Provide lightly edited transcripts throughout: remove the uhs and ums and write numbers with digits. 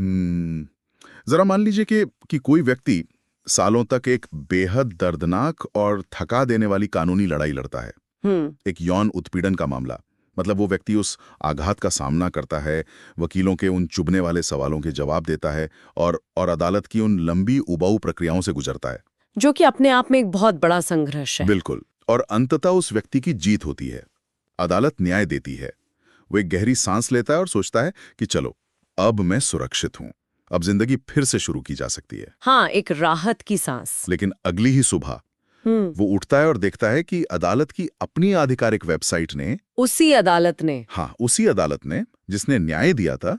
जरा मान लीजिए कि कोई व्यक्ति सालों तक एक बेहद दर्दनाक और थका देने वाली कानूनी लड़ाई लड़ता है। एक यौन उत्पीड़न का मामला। मतलब वो व्यक्ति उस आघात का सामना करता है, वकीलों के उन चुभने वाले सवालों के जवाब देता है और अदालत की उन लंबी उबाऊ प्रक्रियाओं से गुजरता है, जो कि अपने आप में एक बहुत बड़ा संघर्ष है। बिल्कुल। और अंततः उस व्यक्ति की जीत होती है, अदालत न्याय देती है। वो एक गहरी सांस लेता है और सोचता है कि चलो अब मैं सुरक्षित हूं, अब जिंदगी फिर से शुरू की जा सकती है। हाँ, एक राहत की सांस। लेकिन अगली ही सुबह वो उठता है और देखता है कि अदालत की अपनी आधिकारिक वेबसाइट ने, उसी अदालत ने जिसने न्याय दिया था,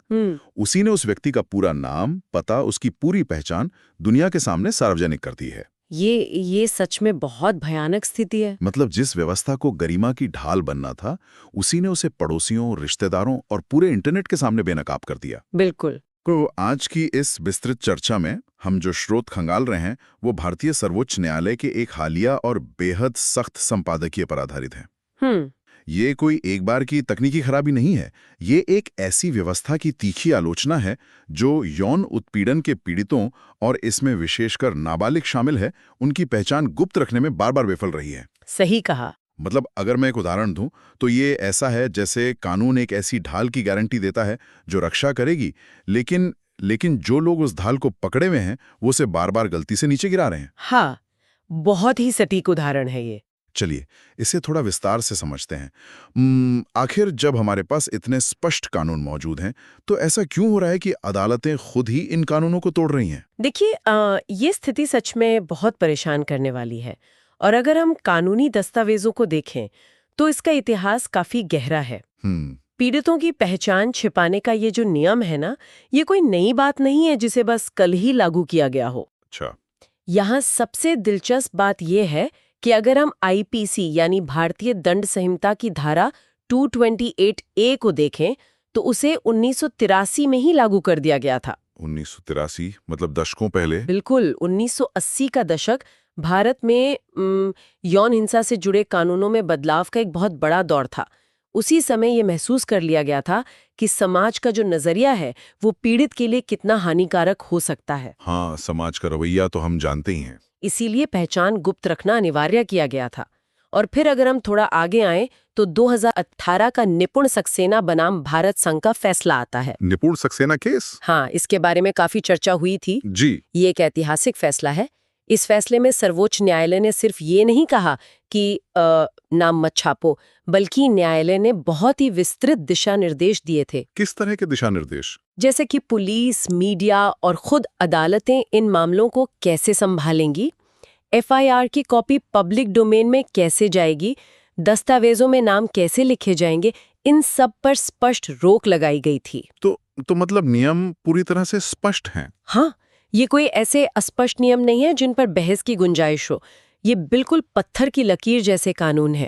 उसी ने उस व्यक्ति का पूरा नाम, पता, उसकी पूरी पहचान दुनिया के सामने सार्वजनिक कर दी है। ये सच में बहुत भयानक स्थिति है। मतलब जिस व्यवस्था को गरिमा की ढाल बनना था, उसी ने उसे पड़ोसियों, रिश्तेदारों और पूरे इंटरनेट के सामने बेनकाब कर दिया। बिल्कुल। तो आज की इस विस्तृत चर्चा में हम जो स्रोत खंगाल रहे हैं वो भारतीय सर्वोच्च न्यायालय के एक हालिया और बेहद सख्त संपादकीय पर आधारित है। ये कोई एक बार की तकनीकी खराबी नहीं है, ये एक ऐसी व्यवस्था की तीखी आलोचना है जो यौन उत्पीड़न के पीड़ितों, और इसमें विशेषकर नाबालिग शामिल है, उनकी पहचान गुप्त रखने में बार बार विफल रही है। सही कहा। मतलब अगर मैं एक उदाहरण दूं तो ये ऐसा है जैसे कानून एक ऐसी ढाल की गारंटी देता है जो रक्षा करेगी, लेकिन जो लोग उस ढाल को पकड़े हुए हैं वो उसे बार बार गलती से नीचे गिरा रहे हैं। हाँ, बहुत ही सटीक उदाहरण है ये। चलिए इसे थोड़ा विस्तार से समझते हैं। आखिर जब हमारे पास इतने स्पष्ट कानून मौजूद हैं तो ऐसा क्यों हो रहा है कि अदालतें खुद ही इन कानूनों को तोड़ रही हैं? देखिए, ये स्थिति सच में बहुत परेशान करने वाली है। और अगर हम कानूनी दस्तावेजों को देखें तो इसका इतिहास काफी गहरा है। पीड़ितों की पहचान छिपाने का ये जो नियम है ना, ये कोई नई बात नहीं है जिसे बस कल ही लागू किया गया हो। अच्छा। यहाँ सबसे दिलचस्प बात यह है कि अगर हम आईपीसी यानी भारतीय दंड संहिता की धारा 228A को देखें तो उसे 1983 में ही लागू कर दिया गया था। 1983 मतलब दशकों पहले? बिल्कुल। 1980 का दशक भारत में यौन हिंसा से जुड़े कानूनों में बदलाव का एक बहुत बड़ा दौर था। उसी समय ये महसूस कर लिया गया था कि समाज का जो नजरिया है वो पीड़ित के लिए कितना हानिकारक हो सकता है। हाँ, समाज का रवैया तो हम जानते ही हैं। इसीलिए पहचान गुप्त रखना अनिवार्य किया गया था। और फिर अगर हम थोड़ा आगे आएं तो 2018 का निपुण सक्सेना बनाम भारत संघ का फैसला आता है। निपुण सक्सेना केस? हाँ, इसके बारे में काफी चर्चा हुई थी जी। ये एक ऐतिहासिक फैसला है। इस फैसले में सर्वोच्च न्यायालय ने सिर्फ ये नहीं कहा कि नाम मत छापो, बल्कि न्यायालय ने बहुत ही विस्तृत दिशा निर्देश दिए थे। किस तरह के दिशा निर्देश? जैसे कि पुलिस, मीडिया और खुद अदालतें इन मामलों को कैसे संभालेंगी, एफआईआर की कॉपी पब्लिक डोमेन में कैसे जाएगी, दस्तावेजों में नाम कैसे लिखे जाएंगे, इन सब पर स्पष्ट रोक लगाई गई थी। तो मतलब नियम पूरी तरह से स्पष्ट हैं? हाँ, ये कोई ऐसे अस्पष्ट नियम नहीं है जिन पर बहस की गुंजाइश हो। ये बिल्कुल पत्थर की लकीर जैसे कानून है।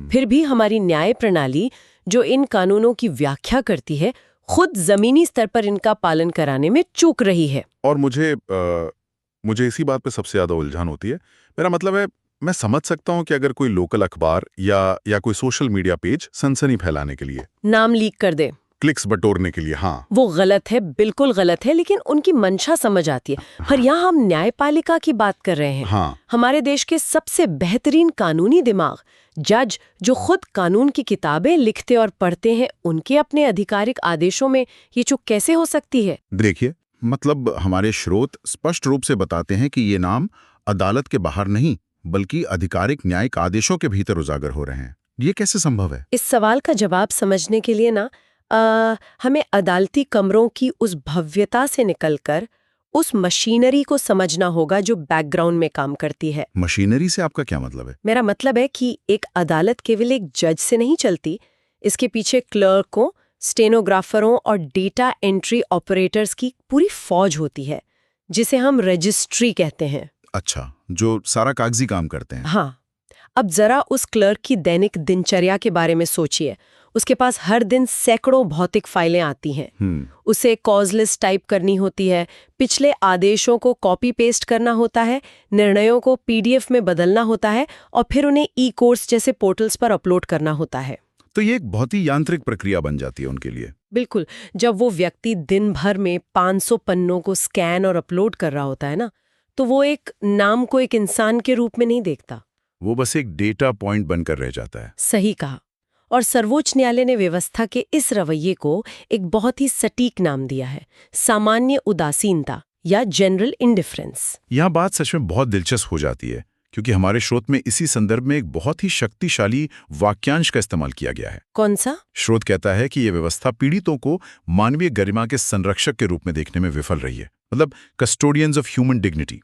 फिर भी हमारी न्याय प्रणाली जो इन कानूनों की व्याख्या करती है, खुद जमीनी स्तर पर इनका पालन कराने में चूक रही है। और मुझे इसी बात पे सबसे ज्यादा उलझन होती है। मेरा मतलब है, मैं समझ सकता हूँ कि अगर कोई लोकल अखबार या कोई सोशल मीडिया पेज सनसनी फैलाने के लिए नाम लीक कर दे, क्लिक्स बटोरने के लिए, हाँ, वो गलत है, बिल्कुल गलत है, लेकिन उनकी मंशा समझ आती है। पर यहाँ हम न्यायपालिका की बात कर रहे हैं। हाँ। हमारे देश के सबसे बेहतरीन कानूनी दिमाग, जज जो खुद कानून की किताबें लिखते और पढ़ते हैं, उनके अपने आधिकारिक आदेशों में ये चूक कैसे हो सकती है? देखिए, मतलब हमारे स्रोत स्पष्ट रूप से बताते हैं कि ये नाम अदालत के बाहर नहीं बल्कि आधिकारिक न्यायिक आदेशों के भीतर उजागर हो रहे हैं। ये कैसे संभव है? इस सवाल का जवाब समझने के लिए ना हमें अदालती कमरों की उस भव्यता से निकलकर उस मशीनरी को समझना होगा जो बैकग्राउंड में काम करती है। मशीनरी से आपका क्या मतलब है? मेरा मतलब है कि एक अदालत केवल एक जज से नहीं चलती, इसके पीछे क्लर्कों, स्टेनोग्राफरों और डेटा एंट्री ऑपरेटर्स की पूरी फौज होती है, जिसे हम रजिस्ट्री कहते हैं। अच्छा, जो सारा कागजी काम करते हैं। हाँ। अब जरा उस क्लर्क की दैनिक दिनचर्या के बारे में सोचिए। उसके पास हर दिन सैकड़ों भौतिक फाइलें आती हैं। उसे कॉज लिस्ट टाइप करनी होती है, पिछले आदेशों को कॉपी पेस्ट करना होता है, निर्णयों को पीडीएफ में बदलना होता है और फिर उन्हें ई कोर्ट्स जैसे पोर्टल्स पर अपलोड करना होता है। तो ये एक बहुत ही यांत्रिक प्रक्रिया बन जाती है उनके लिए। बिल्कुल। जब वो व्यक्ति दिन भर में 500 पन्नों को स्कैन और अपलोड कर रहा होता है ना, तो वो एक नाम को एक इंसान के रूप में नहीं देखता। वो बस एक डेटा पॉइंट बनकर रह जाता है। सही कहा। और सर्वोच्च न्यायालय ने व्यवस्था के इस रवैये को एक बहुत ही सटीक नाम दिया है, सामान्य उदासीनता या जनरल इंडिफरेंस। यह बात सच में बहुत दिलचस्प हो जाती है, क्योंकि हमारे स्रोत में इसी संदर्भ में एक बहुत ही शक्तिशाली वाक्यांश का इस्तेमाल किया गया है। कौन सा? स्रोत कहता है कि यह व्यवस्था पीड़ितों को मानवीय गरिमा के संरक्षक के रूप में देखने में विफल रही है, मतलब कस्टोडियंस ऑफ ह्यूमन डिग्निटी।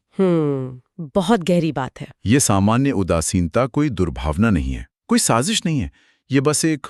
बहुत गहरी बात है। ये सामान्य उदासीनता कोई दुर्भावना नहीं है, कोई साजिश नहीं है। ये बस एक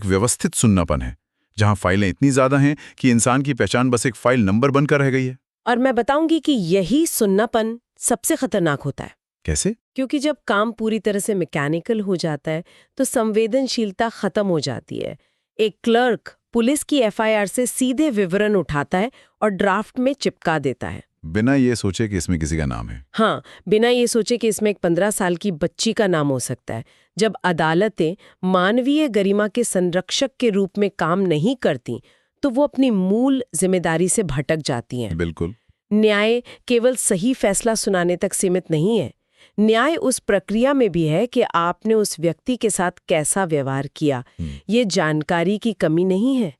व्यवस्थित सुन्नापन है, जहां फाइलें इतनी ज्यादा हैं कि इंसान की पहचान बस एक फाइल नंबर बनकर रह गई है। और मैं बताऊंगी कि यही सुन्नापन सबसे खतरनाक होता है। कैसे? क्योंकि जब काम पूरी तरह से मैकेनिकल हो जाता है तो संवेदनशीलता खत्म हो जाती है। एक क्लर्क पुलिस की एफआईआर से सीधे विवरण उठाता है और ड्राफ्ट में चिपका देता है, बिना ये सोचे कि इसमें किसी का नाम है। हाँ, बिना ये सोचे कि इसमें एक 15 साल की बच्ची का नाम हो सकता है। जब अदालतें मानवीय गरिमा के संरक्षक के रूप में काम नहीं करती तो वो अपनी मूल जिम्मेदारी से भटक जाती हैं। बिल्कुल। न्याय केवल सही फैसला सुनाने तक सीमित नहीं है। न्याय उस प्रक्रिया में भी है कि आपने उस व्यक्ति के साथ कैसा व्यवहार किया। ये जानकारी की कमी नहीं है,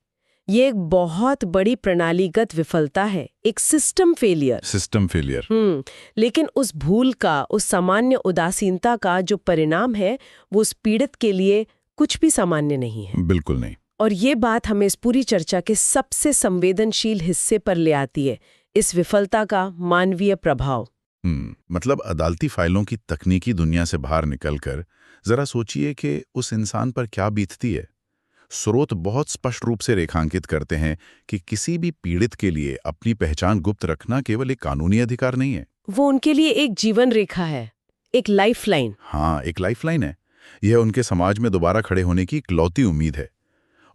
ये एक बहुत बड़ी प्रणालीगत विफलता है, एक सिस्टम फेलियर। लेकिन उस भूल का, उस सामान्य उदासीनता का जो परिणाम है वो उस पीड़ित के लिए कुछ भी सामान्य नहीं है। बिल्कुल नहीं। और ये बात हमें इस पूरी चर्चा के सबसे संवेदनशील हिस्से पर ले आती है, इस विफलता का मानवीय प्रभाव। मतलब अदालती फाइलों की तकनीकी दुनिया से बाहर निकलकर जरा सोचिए कि उस इंसान पर क्या बीतती है। स्रोत बहुत स्पष्ट रूप से रेखांकित करते हैं कि किसी भी पीड़ित के लिए अपनी पहचान गुप्त रखना केवल एक कानूनी अधिकार नहीं है, वो उनके लिए एक जीवन रेखा है, एक लाइफलाइन। हाँ, एक लाइफलाइन है। यह उनके समाज में दोबारा खड़े होने की इकलौती उम्मीद है।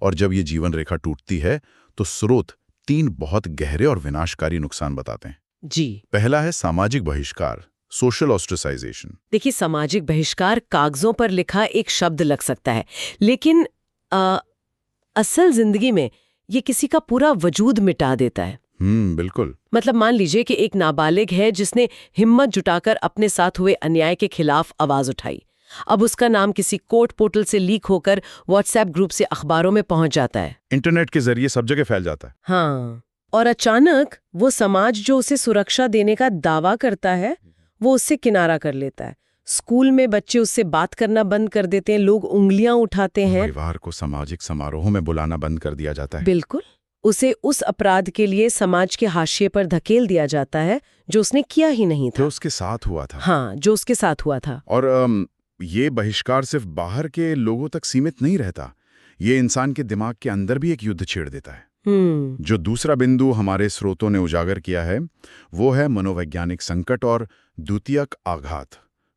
और जब ये जीवन रेखा टूटती है तो स्रोत 3 बहुत गहरे और विनाशकारी नुकसान बताते हैं। जी। पहला है सामाजिक बहिष्कार, सोशल ऑस्ट्रेसाइजेशन। देखिए, सामाजिक बहिष्कार कागजों पर लिखा एक शब्द लग सकता है, लेकिन असल जिंदगी में ये किसी का पूरा वजूद मिटा देता है। बिल्कुल। मतलब मान लीजिए कि एक नाबालिग है जिसने हिम्मत जुटाकर अपने साथ हुए अन्याय के खिलाफ आवाज उठाई। अब उसका नाम किसी कोर्ट पोर्टल से लीक होकर व्हाट्सएप ग्रुप से अखबारों में पहुंच जाता है, इंटरनेट के जरिए सब जगह फैल जाता है। हाँ, और अचानक वो समाज जो उसे सुरक्षा देने का दावा करता है वो उससे किनारा कर लेता है। स्कूल में बच्चे उससे बात करना बंद कर देते हैं, लोग उंगलियां उठाते हैं, परिवार को सामाजिक समारोहों में बुलाना बंद कर दिया जाता है। बिल्कुल, उसे उस अपराध के लिए समाज के हाशिए पर धकेल दिया जाता है जो उसने किया ही नहीं था, जो उसके साथ हुआ था। हाँ, जो उसके साथ हुआ था। और ये बहिष्कार सिर्फ बाहर के लोगों तक सीमित नहीं रहता, ये इंसान के दिमाग के अंदर भी एक युद्ध छेड़ देता है। जो दूसरा बिंदु हमारे स्रोतों ने उजागर किया है वो है मनोवैज्ञानिक संकट और द्वितीयक आघात,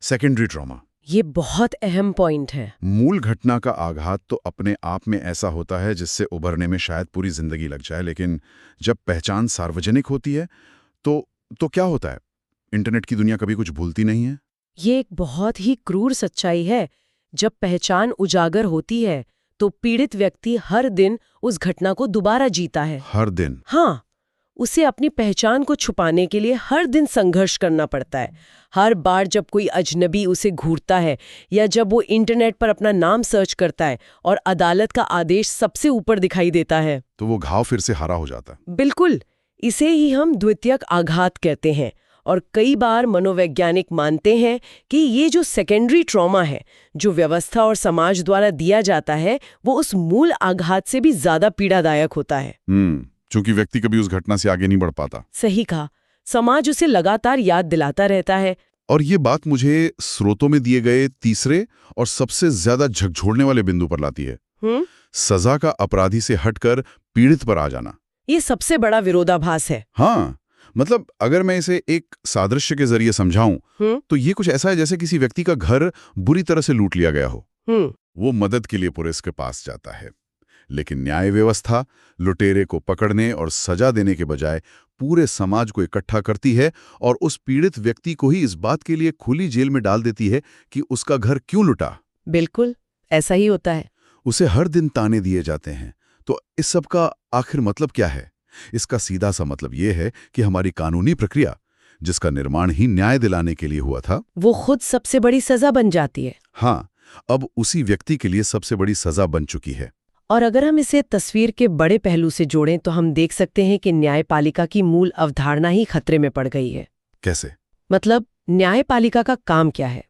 सेकेंडरी ट्रॉमा। ये बहुत अहम पॉइंट है। मूल घटना का आघात तो अपने आप में ऐसा होता है जिससे उभरने में शायद पूरी जिंदगी लग जाए, लेकिन जब पहचान सार्वजनिक होती है तो क्या होता है? इंटरनेट की दुनिया कभी कुछ भूलती नहीं है। ये एक बहुत ही क्रूर सच्चाई है। जब पहचान उजागर होती है तो पीड़ित व्यक्ति हर दिन उस घटना को दोबारा जीता है। हर दिन? हाँ, उसे अपनी पहचान को छुपाने के लिए हर दिन संघर्ष करना पड़ता है। हर बार जब कोई अजनबी उसे घूरता है या जब वो इंटरनेट पर अपना नाम सर्च करता है और अदालत का आदेश सबसे ऊपर दिखाई देता है तो वो घाव फिर से हरा हो जाता है। बिल्कुल, इसे ही हम द्वितीयक आघात कहते हैं। और कई बार मनोवैज्ञानिक मानते हैं कि ये जो सेकेंडरी ट्रॉमा है जो व्यवस्था और समाज द्वारा दिया जाता है वो उस मूल आघात से भी ज्यादा पीड़ादायक होता है। क्योंकि व्यक्ति कभी उस घटना से आगे नहीं बढ़ पाता। सही कहा, समाज उसे लगातार याद दिलाता रहता है। और ये बात मुझे स्रोतों में दिए गए तीसरे और सबसे ज्यादा झकझोरने वाले बिंदु पर लाती है। सजा का अपराधी से हटकर पीड़ित पर आ जाना। ये सबसे बड़ा विरोधाभास है। हाँ, मतलब अगर मैं इसे एक सादृश्य के जरिए समझाऊं तो ये कुछ ऐसा है जैसे किसी व्यक्ति का घर बुरी तरह से लूट लिया गया हो। वो मदद के लिए पुलिस के पास जाता है, लेकिन न्याय व्यवस्था लुटेरे को पकड़ने और सजा देने के बजाय पूरे समाज को इकट्ठा करती है और उस पीड़ित व्यक्ति को ही इस बात के लिए खुली जेल में डाल देती है कि उसका घर क्यों लुटा। बिल्कुल ऐसा ही होता है। उसे हर दिन ताने दिए जाते हैं। तो इस सब का आखिर मतलब क्या है? इसका सीधा सा मतलब ये है कि हमारी कानूनी प्रक्रिया, जिसका निर्माण ही न्याय दिलाने के लिए हुआ था, वो खुद सबसे बड़ी सजा बन जाती है। हाँ, अब उसी व्यक्ति के लिए सबसे बड़ी सजा बन चुकी है। और अगर हम इसे तस्वीर के बड़े पहलू से जोड़ें तो हम देख सकते हैं कि न्यायपालिका की मूल अवधारणा ही खतरे में पड़ गई है। कैसे? मतलब न्यायपालिका का काम क्या है?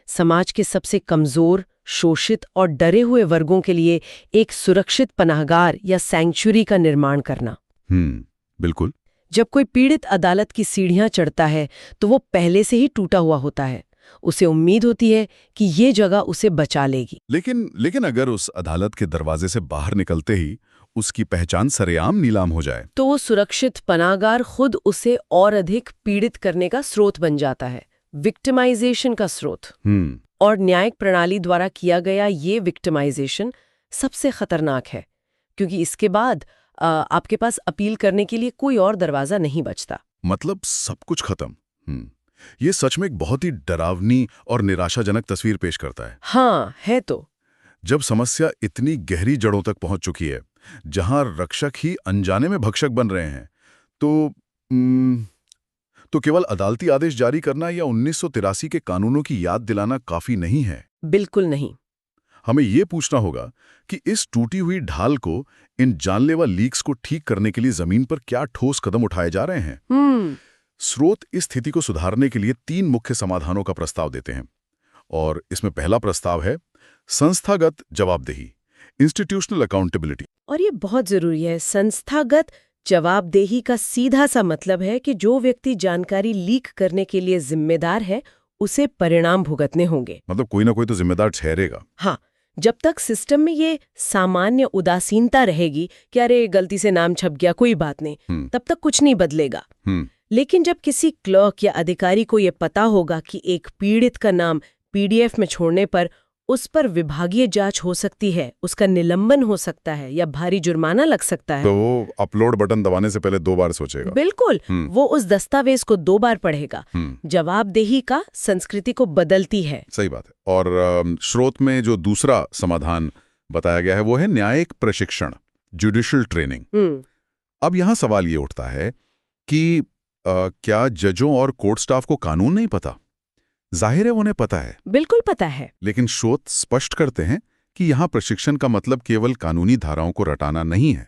समाज के सबसे कमजोर, शोषित और डरे हुए वर्गों के लिए एक सुरक्षित पनाहगार या सैंक्चुरी का निर्माण करना। बिल्कुल। जब कोई पीड़ित अदालत की सीढ़ियां चढ़ता है तो वो पहले से ही टूटा हुआ होता है। उसे उम्मीद होती है कि ये जगह उसे बचा लेगी। लेकिन अगर उस अदालत के दरवाजे से बाहर निकलते ही उसकी पहचान सरेआम नीलाम हो जाए, तो वो सुरक्षित पनाहगार खुद उसे और अधिक पीड़ित करने का स्रोत बन जाता है, विक्टिमाइजेशन का स्रोत। और न्यायिक प्रणाली द्वारा किया गया ये विक्टिमाइजेशन सबसे खतरनाक है, क्योंकि इसके बाद आपके पास अपील करने के लिए कोई और दरवाजा नहीं बचता। मतलब सब कुछ खत्म। ये सच में एक बहुत ही डरावनी और निराशाजनक तस्वीर पेश करता है। हाँ, है तो। जब समस्या इतनी गहरी जड़ों तक पहुंच चुकी है, जहां रक्षक ही अनजाने में भक्षक बन रहे हैं, तो केवल अदालती आदेश जारी करना या 1983 के कानूनों की याद दिलाना काफी नहीं है। बिल्कुल नहीं। हमें ये पूछना होगा कि इस टूटी हुई ढाल को, इन जानलेवा लीक्स को ठीक करने के लिए जमीन पर क्या ठोस कदम उठाए जा रहे हैं। स्रोत इस स्थिति को सुधारने के लिए 3 मुख्य समाधानों का प्रस्ताव देते हैं। और इसमें पहला प्रस्ताव है संस्थागत जवाबदेही, इंस्टीट्यूशनल अकाउंटेबिलिटी। और ये बहुत जरूरी है। संस्थागत जवाबदेही का सीधा सा मतलब है कि जो व्यक्ति जानकारी लीक करने के लिए जिम्मेदार है, उसे परिणाम भुगतने होंगे। मतलब कोई ना कोई तो जिम्मेदार ठहरेगा। हाँ, जब तक सिस्टम में ये सामान्य उदासीनता रहेगी कि अरे गलती से नाम छप गया, कोई बात नहीं, तब तक कुछ नहीं बदलेगा। लेकिन जब किसी क्लर्क या अधिकारी को ये पता होगा कि एक पीड़ित का नाम पीडीएफ में छोड़ने पर उस पर विभागीय जांच हो सकती है, उसका निलंबन हो सकता है या भारी जुर्माना लग सकता है, तो वो अपलोड बटन दबाने से पहले 2 बार सोचेगा। बिल्कुल। वो उस दस्तावेज को 2 बार पढ़ेगा। जवाबदेही का संस्कृति को बदलती है। सही बात है। और स्रोत में जो दूसरा समाधान बताया गया है वो है न्यायिक प्रशिक्षण, जुडिशियल ट्रेनिंग। अब यहाँ सवाल ये उठता है कि क्या जजों और कोर्ट स्टाफ को कानून नहीं पता? जाहिर है उन्हें पता है। बिल्कुल पता है। लेकिन स्रोत स्पष्ट करते हैं कि यहाँ प्रशिक्षण का मतलब केवल कानूनी धाराओं को रटाना नहीं है।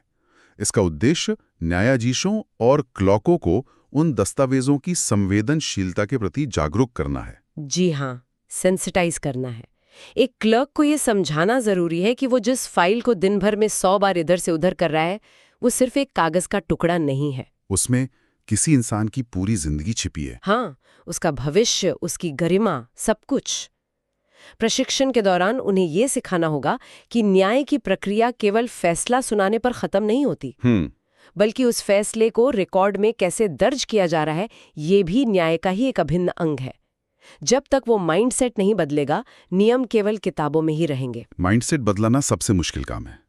इसका उद्देश्य न्यायाधीशों और क्लर्कों को उन दस्तावेजों की संवेदनशीलता के प्रति जागरूक करना है। जी हाँ, सेंसिटाइज करना है। एक क्लर्क को ये समझाना जरूरी है कि वो जिस फाइल को दिन भर में 100 बार इधर से उधर कर रहा है, वो सिर्फ एक कागज का टुकड़ा नहीं है। उसमें किसी इंसान की पूरी जिंदगी छिपी है। हाँ, उसका भविष्य, उसकी गरिमा, सब कुछ। प्रशिक्षण के दौरान उन्हें यह सिखाना होगा कि न्याय की प्रक्रिया केवल फैसला सुनाने पर खत्म नहीं होती, बल्कि उस फैसले को रिकॉर्ड में कैसे दर्ज किया जा रहा है, ये भी न्याय का ही एक अभिन्न अंग है। जब तक वो माइंडसेट नहीं बदलेगा, नियम केवल किताबों में ही रहेंगे। माइंडसेट बदलाना सबसे मुश्किल काम है।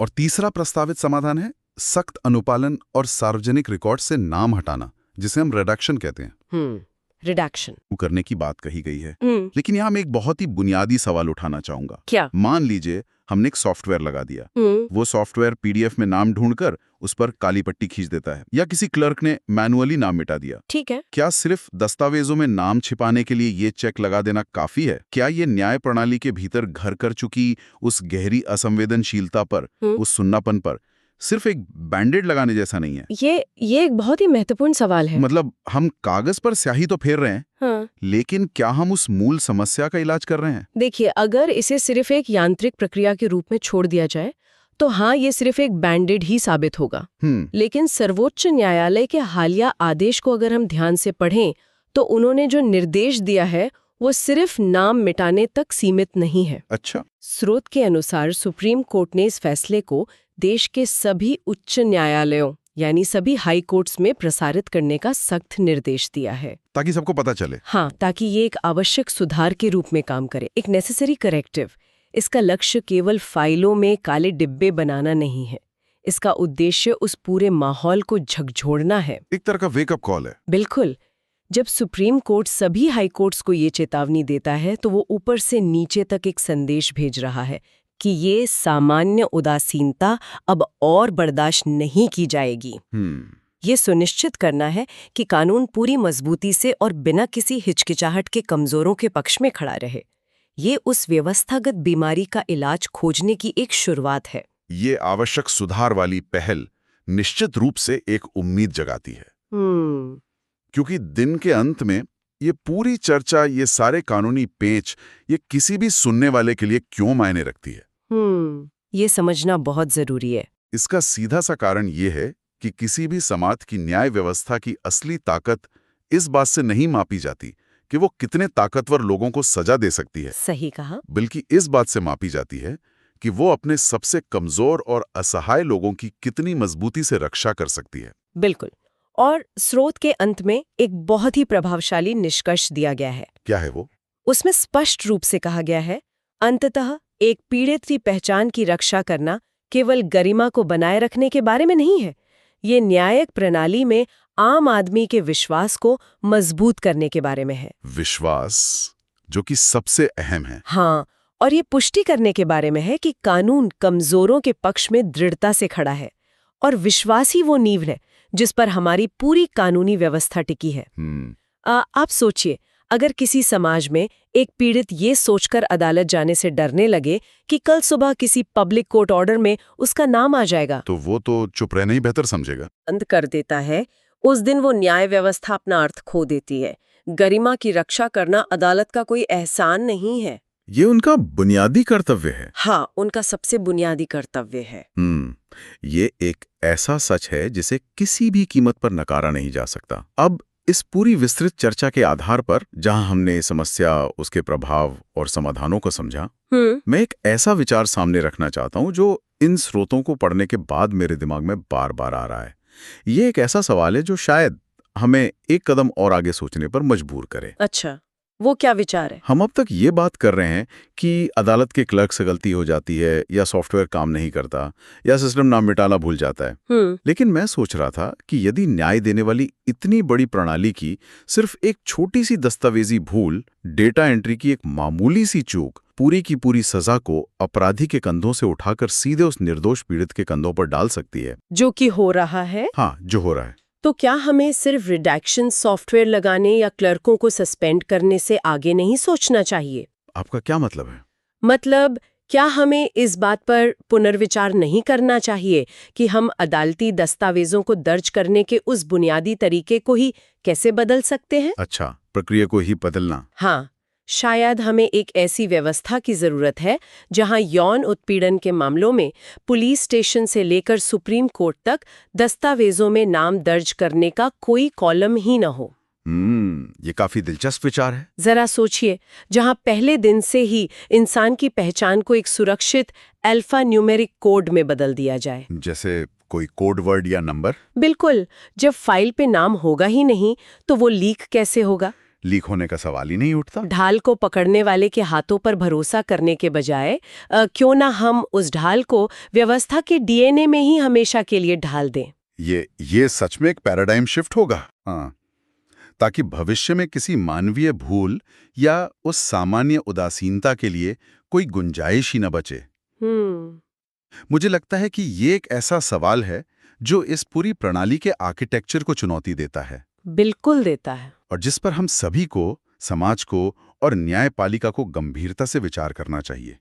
और तीसरा प्रस्तावित समाधान है सख्त अनुपालन और सार्वजनिक रिकॉर्ड से नाम हटाना, जिसे हम रिडक्शन कहते हैं। रिडक्शन करने की बात कही गई है। लेकिन यहाँ मैं एक बहुत ही बुनियादी सवाल उठाना चाहूंगा। क्या? मान लीजिए हमने एक सॉफ्टवेयर लगा दिया। वो सॉफ्टवेयर पीडीएफ में नाम ढूंढकर उस पर काली पट्टी खींच देता है, या किसी क्लर्क ने मैनुअली नाम मिटा दिया। ठीक है। क्या सिर्फ दस्तावेजों में नाम छिपाने के लिए ये चेक लगा देना काफी है? क्या ये न्याय प्रणाली के भीतर घर कर चुकी उस गहरी असंवेदनशीलता पर, उस सुन्नापन पर सिर्फ एक बैंडेड लगाने जैसा नहीं है? ये एक बहुत ही महत्वपूर्ण सवाल है। मतलब हम कागज पर स्याही तो फेर रहे हैं, हाँ। लेकिन क्या हम उस मूल समस्या का इलाज कर रहे हैं? देखिए, अगर इसे सिर्फ एक यांत्रिक प्रक्रिया के रूप में छोड़ दिया जाए तो हाँ, ये सिर्फ एक बैंडेड ही साबित होगा। लेकिन सर्वोच्च न्यायालय के हालिया आदेश को अगर हम ध्यान से पढ़ें तो उन्होंने जो निर्देश दिया है वो सिर्फ नाम मिटाने तक सीमित नहीं है। अच्छा। स्रोत के अनुसार सुप्रीम कोर्ट ने इस फैसले को देश के सभी उच्च न्यायालयों यानी सभी हाई कोर्ट्स में प्रसारित करने का सख्त निर्देश दिया है, ताकि सबको पता चले। हाँ, ताकि ये एक आवश्यक सुधार के रूप में काम करे, एक नेसेसरी करेक्टिव। इसका लक्ष्य केवल फाइलों में काले डिब्बे बनाना नहीं है, इसका उद्देश्य उस पूरे माहौल को झकझोरना है। एक तरह का वेकअप कॉल है। बिल्कुल। जब सुप्रीम कोर्ट सभी हाई कोर्ट्स को ये चेतावनी देता है तो वो ऊपर से नीचे तक एक संदेश भेज रहा है, कि ये सामान्य उदासीनता अब और बर्दाश्त नहीं की जाएगी। ये सुनिश्चित करना है कि कानून पूरी मजबूती से और बिना किसी हिचकिचाहट के कमजोरों के पक्ष में खड़ा रहे। ये उस व्यवस्थागत बीमारी का इलाज खोजने की एक शुरुआत है। ये आवश्यक सुधार वाली पहल निश्चित रूप से एक उम्मीद जगाती है। क्योंकि दिन के अंत में ये पूरी चर्चा, ये सारे कानूनी पेच, ये किसी भी सुनने वाले के लिए क्यों मायने रखती है? ये समझना बहुत जरूरी है। इसका सीधा सा कारण ये है कि किसी भी समाज की न्याय व्यवस्था की असली ताकत इस बात से नहीं मापी जाती कि वो कितने ताकतवर लोगों को सजा दे सकती है। सही कहा। बल्कि इस बात से मापी जाती है कि वो अपने सबसे कमजोर और असहाय लोगों की कितनी मजबूती से रक्षा कर सकती है। बिल्कुल। और स्रोत के अंत में एक बहुत ही प्रभावशाली निष्कर्ष दिया गया है। क्या है वो? उसमें स्पष्ट रूप से कहा गया है, अंततः एक पीड़ित की पहचान की रक्षा करना केवल गरिमा को बनाए रखने के बारे में नहीं है, ये न्यायिक प्रणाली में आम आदमी के विश्वास को मजबूत करने के बारे में है। विश्वास, जो कि सबसे अहम है। हाँ, और ये पुष्टि करने के बारे में है कि कानून कमजोरों के पक्ष में दृढ़ता से खड़ा है, और विश्वास ही वो नींव है जिस पर हमारी पूरी कानूनी व्यवस्था टिकी है। आप सोचिए, अगर किसी समाज में एक पीड़ित ये सोचकर अदालत जाने से डरने लगे कि कल सुबह किसी पब्लिक कोर्ट ऑर्डर में उसका नाम आ जाएगा, तो वो तो चुप रहना ही बेहतर समझेगा। बंद कर देता है। उस दिन वो न्याय व्यवस्था अपना अर्थ खो देती है। गरिमा की रक्षा करना अदालत का कोई एहसान नहीं है, ये उनका बुनियादी कर्तव्य है। हाँ, उनका सबसे बुनियादी कर्तव्य है। ये एक ऐसा सच है जिसे किसी भी कीमत पर नकारा नहीं जा सकता। अब इस पूरी विस्तृत चर्चा के आधार पर, जहां हमने समस्या, उसके प्रभाव और समाधानों को समझा, मैं एक ऐसा विचार सामने रखना चाहता हूं जो इन स्रोतों को पढ़ने के बाद मेरे दिमाग में बार बार आ रहा है। ये एक ऐसा सवाल है जो शायद हमें एक कदम और आगे सोचने पर मजबूर करे। अच्छा, वो क्या विचार है? हम अब तक ये बात कर रहे हैं कि अदालत के क्लर्क से गलती हो जाती है, या सॉफ्टवेयर काम नहीं करता, या सिस्टम नाम मिटाना भूल जाता है। लेकिन मैं सोच रहा था कि यदि न्याय देने वाली इतनी बड़ी प्रणाली की सिर्फ एक छोटी सी दस्तावेजी भूल, डेटा एंट्री की एक मामूली सी चूक, पूरी की पूरी सजा को अपराधी के कंधों से उठाकर सीधे उस निर्दोष पीड़ित के कंधों पर डाल सकती है, जो कि हो रहा है। हाँ, जो हो रहा है। तो क्या हमें सिर्फ रिडैक्शन सॉफ्टवेयर लगाने या क्लर्कों को सस्पेंड करने से आगे नहीं सोचना चाहिए? आपका क्या मतलब है? मतलब, क्या हमें इस बात पर पुनर्विचार नहीं करना चाहिए कि हम अदालती दस्तावेजों को दर्ज करने के उस बुनियादी तरीके को ही कैसे बदल सकते हैं? अच्छा, प्रक्रिया को ही बदलना। हाँ, शायद हमें एक ऐसी व्यवस्था की जरूरत है जहां यौन उत्पीड़न के मामलों में पुलिस स्टेशन से लेकर सुप्रीम कोर्ट तक दस्तावेजों में नाम दर्ज करने का कोई कॉलम ही न हो। ये काफी दिलचस्प विचार है। जरा सोचिए, जहां पहले दिन से ही इंसान की पहचान को एक सुरक्षित अल्फा न्यूमेरिक कोड में बदल दिया जाए। जैसे कोई कोड वर्ड या नंबर? बिल्कुल। जब फाइल पे नाम होगा ही नहीं तो वो लीक कैसे होगा? लीक होने का सवाल ही नहीं उठता। ढाल को पकड़ने वाले के हाथों पर भरोसा करने के बजाय क्यों ना हम उस ढाल को व्यवस्था के डीएनए में ही हमेशा के लिए ढाल दें। ये सच में एक पैराडाइम शिफ्ट होगा। हाँ, ताकि भविष्य में किसी मानवीय भूल या उस सामान्य उदासीनता के लिए कोई गुंजाइश ही न बचे। मुझे लगता है कि ये एक ऐसा सवाल है जो इस पूरी प्रणाली के आर्किटेक्चर को चुनौती देता है। बिल्कुल देता है। और जिस पर हम सभी को, समाज को और न्यायपालिका को गंभीरता से विचार करना चाहिए।